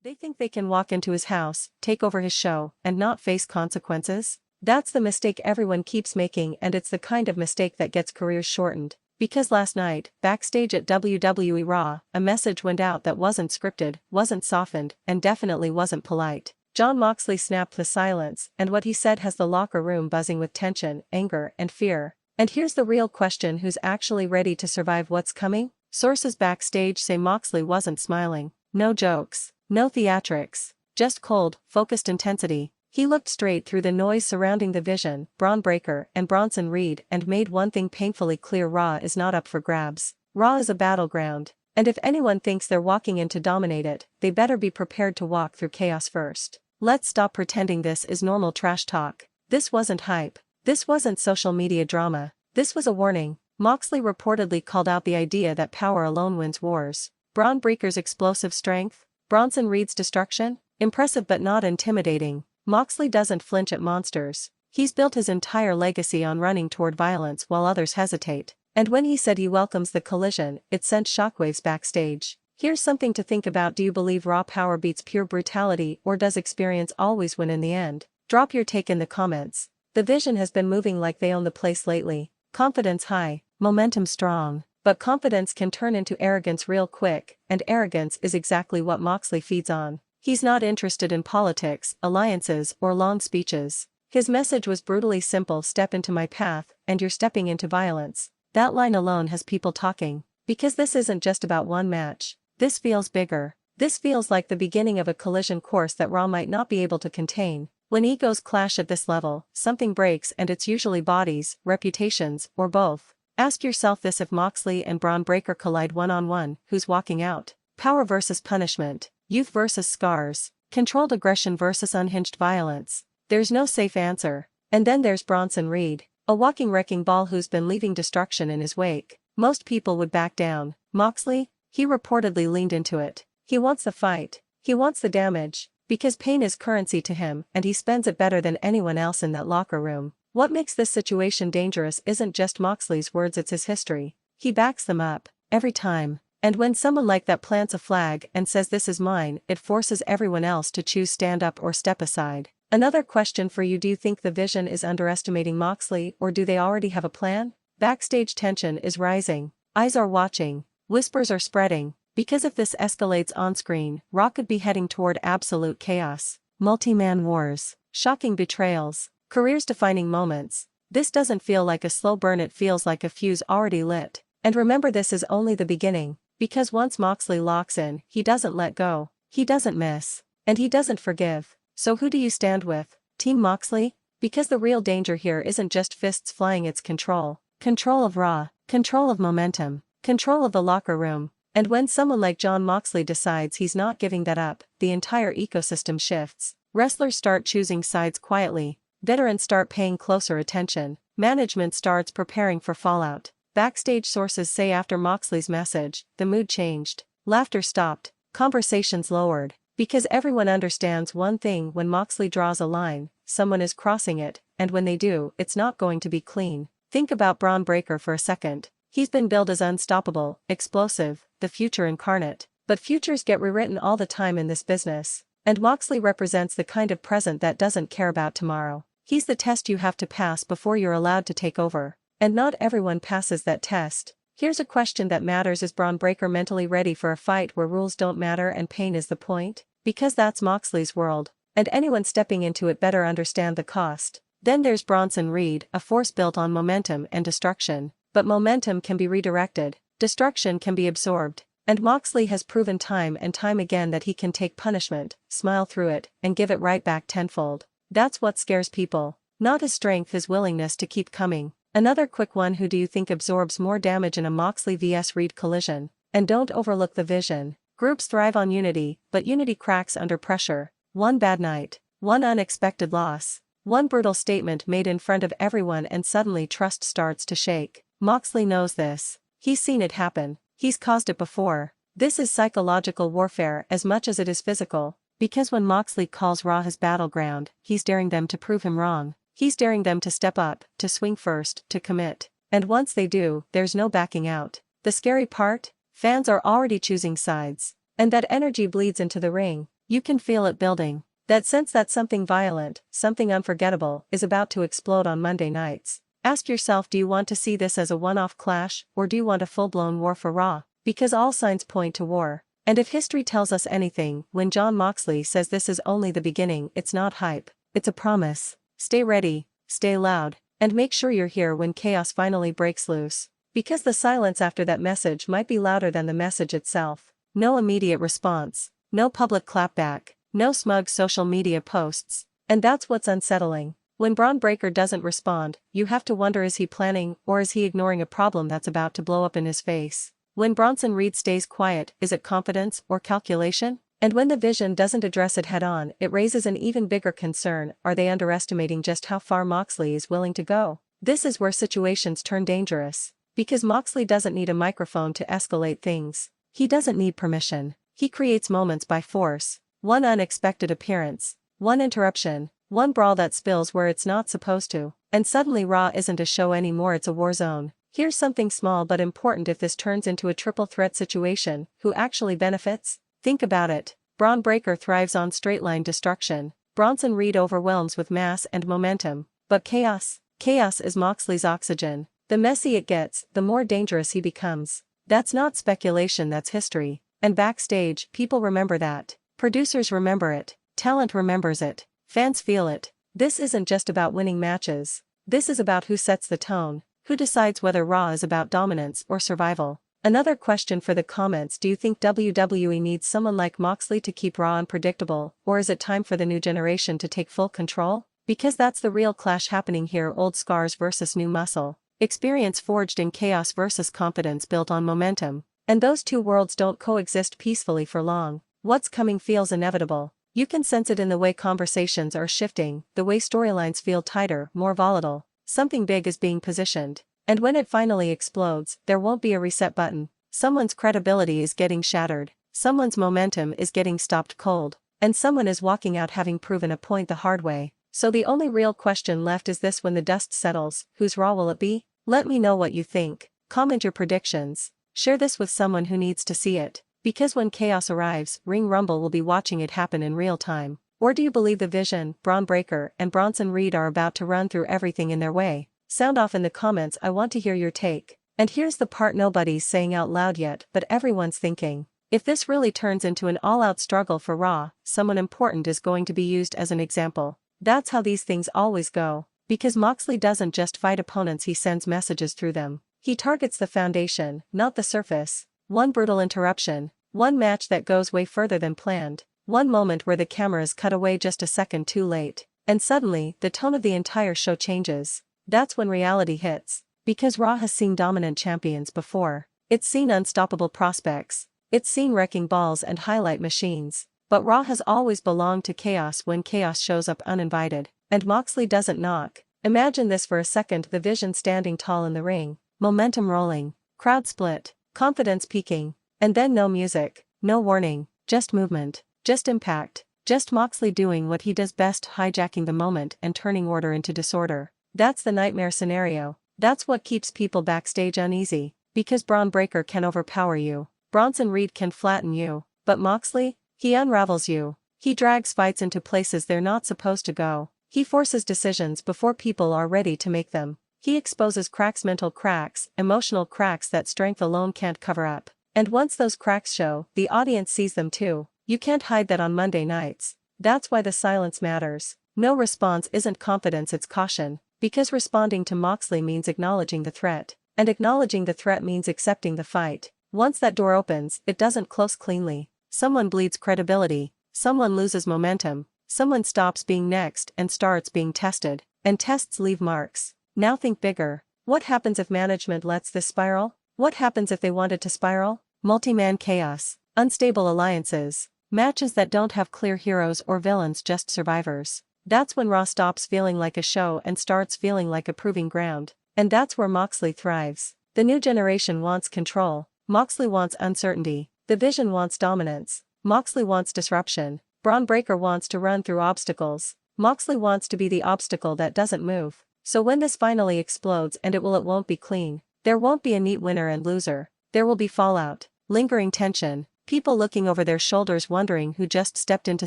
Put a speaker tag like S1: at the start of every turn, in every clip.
S1: They think they can walk into his house, take over his show, and not face consequences? That's the mistake everyone keeps making, and it's the kind of mistake that gets careers shortened. Because last night, backstage at WWE Raw, a message went out that wasn't scripted, wasn't softened, and definitely wasn't polite. Jon Moxley snapped the silence, and what he said has the locker room buzzing with tension, anger, and fear. And here's the real question: who's actually ready to survive what's coming? Sources backstage say Moxley wasn't smiling. No jokes, no theatrics, just cold, focused intensity. He looked straight through the noise surrounding the Vision, Bron Breakker, and Bronson Reed and made one thing painfully clear: Raw is not up for grabs. Raw is a battleground. And if anyone thinks they're walking in to dominate it, they better be prepared to walk through chaos first. Let's stop pretending this is normal trash talk. This wasn't hype. This wasn't social media drama. This was a warning. Moxley reportedly called out the idea that power alone wins wars. Bron Breakker's explosive strength, Bronson Reed's destruction, impressive but not intimidating. Moxley doesn't flinch at monsters. He's built his entire legacy on running toward violence while others hesitate. And when he said he welcomes the collision, it sent shockwaves backstage. Here's something to think about: do you believe raw power beats pure brutality, or does experience always win in the end? Drop your take in the comments. The Vision has been moving like they own the place lately. Confidence high, momentum strong. But confidence can turn into arrogance real quick, and arrogance is exactly what Moxley feeds on. He's not interested in politics, alliances, or long speeches. His message was brutally simple: step into my path, and you're stepping into violence. That line alone has people talking. Because this isn't just about one match. This feels bigger. This feels like the beginning of a collision course that Raw might not be able to contain. When egos clash at this level, something breaks, and it's usually bodies, reputations, or both. Ask yourself this: if Moxley and Bron Breakker collide one-on-one, who's walking out? Power versus punishment, youth versus scars, controlled aggression versus unhinged violence. There's no safe answer. And then there's Bronson Reed, a walking wrecking ball who's been leaving destruction in his wake. Most people would back down. Moxley? He reportedly leaned into it. He wants the fight. He wants the damage. Because pain is currency to him, and he spends it better than anyone else in that locker room. What makes this situation dangerous isn't just Moxley's words, it's his history. He backs them up, every time. And when someone like that plants a flag and says this is mine, it forces everyone else to choose stand up or step aside. Another question for you: do you think the Vision is underestimating Moxley, or do they already have a plan? Backstage tension is rising. Eyes are watching. Whispers are spreading. Because if this escalates on-screen, Raw could be heading toward absolute chaos. Multi-man wars. Shocking betrayals. Careers-defining moments. This doesn't feel like a slow burn, it feels like a fuse already lit. And remember, this is only the beginning. Because once Moxley locks in, he doesn't let go. He doesn't miss. And he doesn't forgive. So who do you stand with? Team Moxley? Because the real danger here isn't just fists flying, it's control. Control of Raw. Control of momentum. Control of the locker room. And when someone like Jon Moxley decides he's not giving that up, the entire ecosystem shifts. Wrestlers start choosing sides quietly. Veterans start paying closer attention. Management starts preparing for fallout. Backstage sources say after Moxley's message, the mood changed. Laughter stopped. Conversations lowered. Because everyone understands one thing: when Moxley draws a line, someone is crossing it, and when they do, it's not going to be clean. Think about Bron Breakker for a second. He's been billed as unstoppable, explosive, the future incarnate. But futures get rewritten all the time in this business. And Moxley represents the kind of present that doesn't care about tomorrow. He's the test you have to pass before you're allowed to take over. And not everyone passes that test. Here's a question that matters: is Bron Breakker mentally ready for a fight where rules don't matter and pain is the point? Because that's Moxley's world. And anyone stepping into it better understand the cost. Then there's Bronson Reed, a force built on momentum and destruction. But momentum can be redirected. Destruction can be absorbed. And Moxley has proven time and time again that he can take punishment, smile through it, and give it right back tenfold. That's what scares people. Not his strength, his willingness to keep coming. Another quick one: who do you think absorbs more damage in a Moxley vs Reed collision? And don't overlook the Vision. Groups thrive on unity, but unity cracks under pressure. One bad night. One unexpected loss. One brutal statement made in front of everyone and suddenly trust starts to shake. Moxley knows this. He's seen it happen. He's caused it before. This is psychological warfare as much as it is physical. Because when Moxley calls Raw his battleground, he's daring them to prove him wrong. He's daring them to step up, to swing first, to commit. And once they do, there's no backing out. The scary part? Fans are already choosing sides. And that energy bleeds into the ring. You can feel it building. That sense that something violent, something unforgettable, is about to explode on Monday nights. Ask yourself, do you want to see this as a one-off clash, or do you want a full-blown war for Raw? Because all signs point to war. And if history tells us anything, when Jon Moxley says this is only the beginning, it's not hype, it's a promise. Stay ready, stay loud, and make sure you're here when chaos finally breaks loose. Because the silence after that message might be louder than the message itself. No immediate response, no public clapback, no smug social media posts. And that's what's unsettling. When Bron Breakker doesn't respond, you have to wonder, is he planning, or is he ignoring a problem that's about to blow up in his face? When Bronson Reed stays quiet, is it confidence or calculation? And when the Vision doesn't address it head-on, it raises an even bigger concern: are they underestimating just how far Moxley is willing to go? This is where situations turn dangerous. Because Moxley doesn't need a microphone to escalate things. He doesn't need permission. He creates moments by force. One unexpected appearance, one interruption, one brawl that spills where it's not supposed to, and suddenly Raw isn't a show anymore, it's a war zone. Here's something small but important: if this turns into a triple threat situation, who actually benefits? Think about it. Bron Breakker thrives on straight-line destruction. Bronson Reed overwhelms with mass and momentum. But chaos? Chaos is Moxley's oxygen. The messier it gets, the more dangerous he becomes. That's not speculation, that's history. And backstage, people remember that. Producers remember it. Talent remembers it. Fans feel it. This isn't just about winning matches. This is about who sets the tone, who decides whether Raw is about dominance or survival. Another question for the comments: do you think WWE needs someone like Moxley to keep Raw unpredictable, or is it time for the new generation to take full control? Because that's the real clash happening here: old scars versus new muscle. Experience forged in chaos versus confidence built on momentum. And those two worlds don't coexist peacefully for long. What's coming feels inevitable. You can sense it in the way conversations are shifting, the way storylines feel tighter, more volatile. Something big is being positioned. And when it finally explodes, there won't be a reset button. Someone's credibility is getting shattered. Someone's momentum is getting stopped cold. And someone is walking out having proven a point the hard way. So the only real question left is this: when the dust settles, whose Raw will it be? Let me know what you think. Comment your predictions. Share this with someone who needs to see it. Because when chaos arrives, Ring Rumble will be watching it happen in real time. Or do you believe the Vision, Bron Breakker, and Bronson Reed are about to run through everything in their way? Sound off in the comments, I want to hear your take. And here's the part nobody's saying out loud yet, but everyone's thinking. If this really turns into an all-out struggle for Raw, someone important is going to be used as an example. That's how these things always go. Because Moxley doesn't just fight opponents, he sends messages through them. He targets the foundation, not the surface. One brutal interruption, one match that goes way further than planned, one moment where the cameras cut away just a second too late, and suddenly, the tone of the entire show changes. That's when reality hits. Because Raw has seen dominant champions before. It's seen unstoppable prospects. It's seen wrecking balls and highlight machines. But Raw has always belonged to chaos when chaos shows up uninvited. And Moxley doesn't knock. Imagine this for a second: the Vision standing tall in the ring, momentum rolling, crowd split, confidence peaking, and then no music, no warning, just movement, just impact, just Moxley doing what he does best: hijacking the moment and turning order into disorder. That's the nightmare scenario. That's what keeps people backstage uneasy. Because Bron Breakker can overpower you, Bronson Reed can flatten you, but Moxley? He unravels you. He drags fights into places they're not supposed to go. He forces decisions before people are ready to make them. He exposes cracks, mental cracks, emotional cracks that strength alone can't cover up. And once those cracks show, the audience sees them too. You can't hide that on Monday nights. That's why the silence matters. No response isn't confidence, it's caution. Because responding to Moxley means acknowledging the threat. And acknowledging the threat means accepting the fight. Once that door opens, it doesn't close cleanly. Someone bleeds credibility. Someone loses momentum. Someone stops being next and starts being tested. And tests leave marks. Now think bigger. What happens if management lets this spiral? What happens if they want it to spiral? Multi-man chaos. Unstable alliances. Matches that don't have clear heroes or villains, just survivors. That's when Raw stops feeling like a show and starts feeling like a proving ground. And that's where Moxley thrives. The new generation wants control. Moxley wants uncertainty. The Vision wants dominance. Moxley wants disruption. Bron Breakker wants to run through obstacles. Moxley wants to be the obstacle that doesn't move. So when this finally explodes, and it won't be clean. There won't be a neat winner and loser. There will be fallout, lingering tension, People looking over their shoulders wondering who just stepped into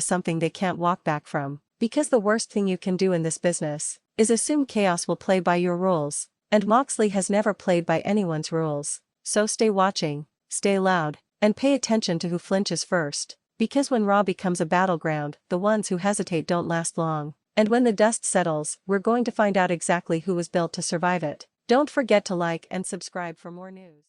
S1: something they can't walk back from. Because the worst thing you can do in this business is assume chaos will play by your rules. And Moxley has never played by anyone's rules. So stay watching, stay loud, and pay attention to who flinches first. Because when Raw becomes a battleground, the ones who hesitate don't last long. And when the dust settles, we're going to find out exactly who was built to survive it. Don't forget to like and subscribe for more news.